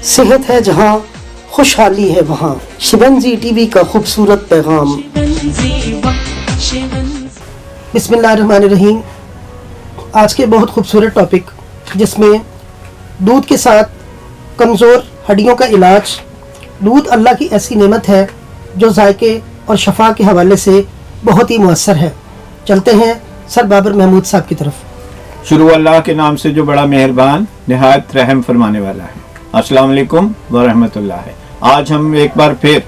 सेहत है जहाँ खुशहाली है वहाँ। शिवंजी टीवी का खूबसूरत पैगाम। बिस्मिल्लाहिर्रहमानिर्रहीम। आज के बहुत खूबसूरत टॉपिक जिसमें दूध के साथ कमज़ोर हड्डियों का इलाज। दूध अल्लाह की ऐसी नेमत है जो जायके और शफा के हवाले से बहुत ही मुअस्सर है। चलते हैं सर बाबर महमूद साहब की तरफ। शुरू अल्लाह के नाम से जो बड़ा मेहरबान निहायत रहम फरमाने वाला है। अस्सलाम वालेकुम व रहमतुल्लाह। आज हम एक बार फिर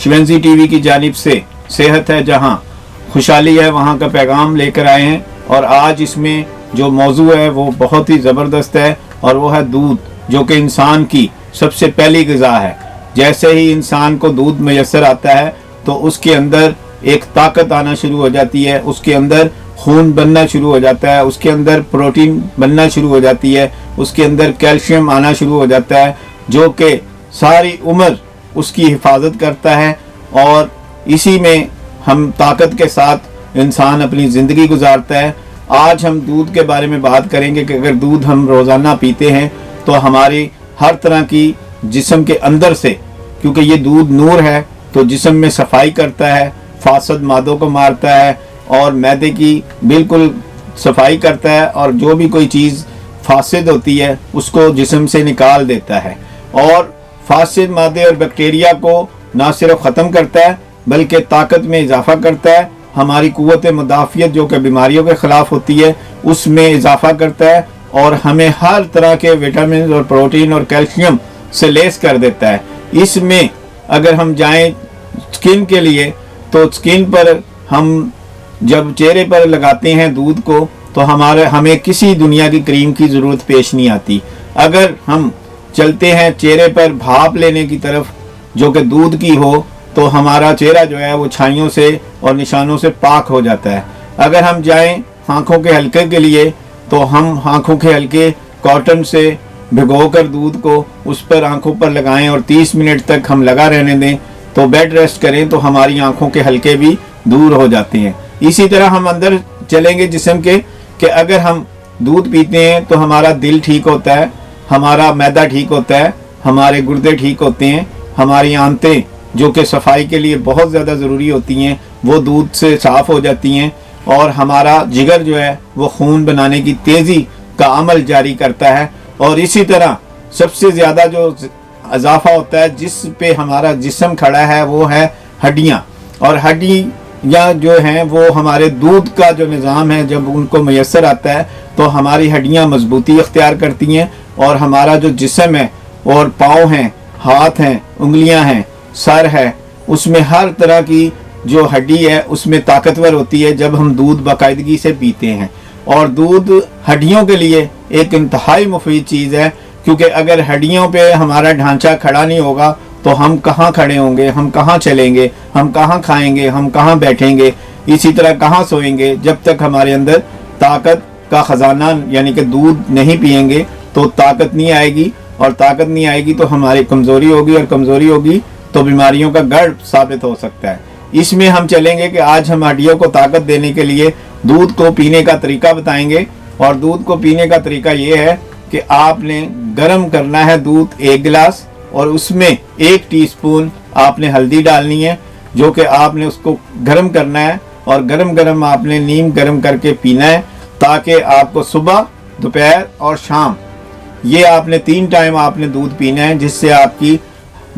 शिवंजी टीवी की जानिब से सेहत है जहाँ खुशहाली है वहाँ का पैगाम लेकर आए हैं। और आज इसमें जो मौजू है वो बहुत ही ज़बरदस्त है और वो है दूध, जो कि इंसान की सबसे पहली ग़िज़ा है। जैसे ही इंसान को दूध मैसर आता है तो उसके अंदर एक ताकत आना शुरू हो जाती है, उसके अंदर खून बनना शुरू हो जाता है, उसके अंदर प्रोटीन बनना शुरू हो जाती है, उसके अंदर कैल्शियम आना शुरू हो जाता है, जो कि सारी उम्र उसकी हिफाजत करता है। और इसी में हम ताकत के साथ इंसान अपनी ज़िंदगी गुजारता है। आज हम दूध के बारे में बात करेंगे कि अगर दूध हम रोज़ाना पीते हैं तो हमारी हर तरह की जिस्म के अंदर से, क्योंकि ये दूध नूर है तो जिस्म में सफाई करता है, फासद मादों को मारता है और मैदे की बिल्कुल सफाई करता है और जो भी कोई चीज़ फासिद होती है उसको जिस्म से निकाल देता है। और फासिद मादे और बैक्टीरिया को ना सिर्फ ख़त्म करता है बल्कि ताकत में इजाफ़ा करता है। हमारी क़ुव्वत मुदाफ़ियत जो कि बीमारियों के ख़िलाफ़ होती है उसमें इजाफ़ा करता है और हमें हर तरह के विटामिन और प्रोटीन और कैल्शियम से लेस कर देता है। इसमें अगर हम जाएं स्किन के लिए तो स्किन पर हम जब चेहरे पर लगाते हैं दूध को तो हमें किसी दुनिया की क्रीम की ज़रूरत पेश नहीं आती। अगर हम चलते हैं चेहरे पर भाप लेने की तरफ जो कि दूध की हो तो हमारा चेहरा जो है वो छाइयों से और निशानों से पाक हो जाता है। अगर हम जाएं आँखों के हल्के के लिए तो हम आँखों के हल्के कॉटन से भिगोकर दूध को उस पर आँखों पर लगाएं और 30 मिनट तक हम लगा रहने दें तो बेड रेस्ट करें तो हमारी आँखों के हल्के भी दूर हो जाते हैं। इसी तरह हम अंदर चलेंगे जिस्म के कि अगर हम दूध पीते हैं तो हमारा दिल ठीक होता है, हमारा मैदा ठीक होता है, हमारे गुर्दे ठीक होते हैं, हमारी आंतें जो कि सफाई के लिए बहुत ज़्यादा ज़रूरी होती हैं वो दूध से साफ़ हो जाती हैं और हमारा जिगर जो है वो खून बनाने की तेज़ी का अमल जारी करता है। और इसी तरह सबसे ज़्यादा जो इजाफ़ा होता है जिस पे हमारा जिस्म खड़ा है वो है हड्डियाँ। और हड्डियाँ जो हैं वो हमारे दूध का जो निज़ाम है जब उनको मैसर आता है तो हमारी हड्डियाँ मजबूती इख्तियार करती हैं और हमारा जो जिस्म है और पाँव हैं, हाथ हैं, उंगलियाँ हैं, सर है, उसमें हर तरह की जो हड्डी है उसमें ताकतवर होती है जब हम दूध बाकायदगी से पीते हैं। और दूध हड्डियों के लिए एक इंतहाई मुफीद चीज़ है, क्योंकि अगर हड्डियों पे हमारा ढांचा खड़ा नहीं होगा तो हम कहाँ खड़े होंगे, हम कहाँ चलेंगे, हम कहाँ खाएंगे, हम कहाँ बैठेंगे, इसी तरह कहाँ सोएंगे। जब तक हमारे अंदर ताकत का ख़जाना यानी कि दूध नहीं पिएंगे तो ताकत नहीं आएगी और ताकत नहीं आएगी तो हमारी कमज़ोरी होगी और कमज़ोरी होगी तो बीमारियों का गढ़ साबित हो सकता है। इसमें हम चलेंगे कि आज हम हड्डियों को ताकत देने के लिए दूध को पीने का तरीका बताएंगे। और दूध को पीने का तरीका ये है कि आपने गर्म करना है दूध 1 गिलास और उसमें 1 टीस्पून आपने हल्दी डालनी है जो कि आपने उसको गर्म करना है और गरम गरम आपने नीम गर्म करके पीना है ताकि आपको सुबह, दोपहर और शाम ये आपने 3 टाइम आपने दूध पीना है, जिससे आपकी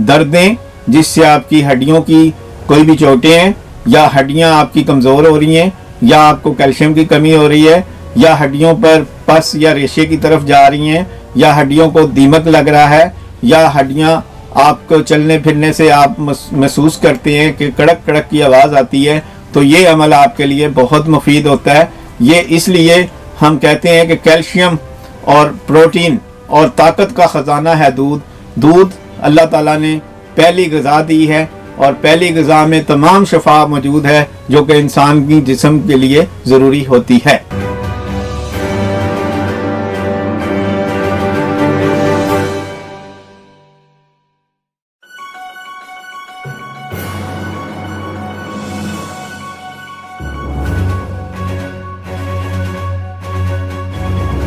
दर्दें, जिससे आपकी हड्डियों की कोई भी चोटें हैं या हड्डियां आपकी कमज़ोर हो रही हैं या आपको कैल्शियम की कमी हो रही है या हड्डियों पर पस या रेशे की तरफ जा रही हैं या हड्डियों को दीमक लग रहा है या हड्डियां आपको चलने फिरने से आप महसूस करते हैं कि कड़क कड़क की आवाज़ आती है, तो ये अमल आपके लिए बहुत मुफीद होता है। ये इसलिए हम कहते हैं कि कैल्शियम और प्रोटीन और ताकत का ख़जाना है दूध। दूध अल्लाह ताला ने पहली ग़िज़ा दी है और पहली ग़िज़ा में तमाम शफा मौजूद है जो कि इंसान की जिस्म के लिए ज़रूरी होती है।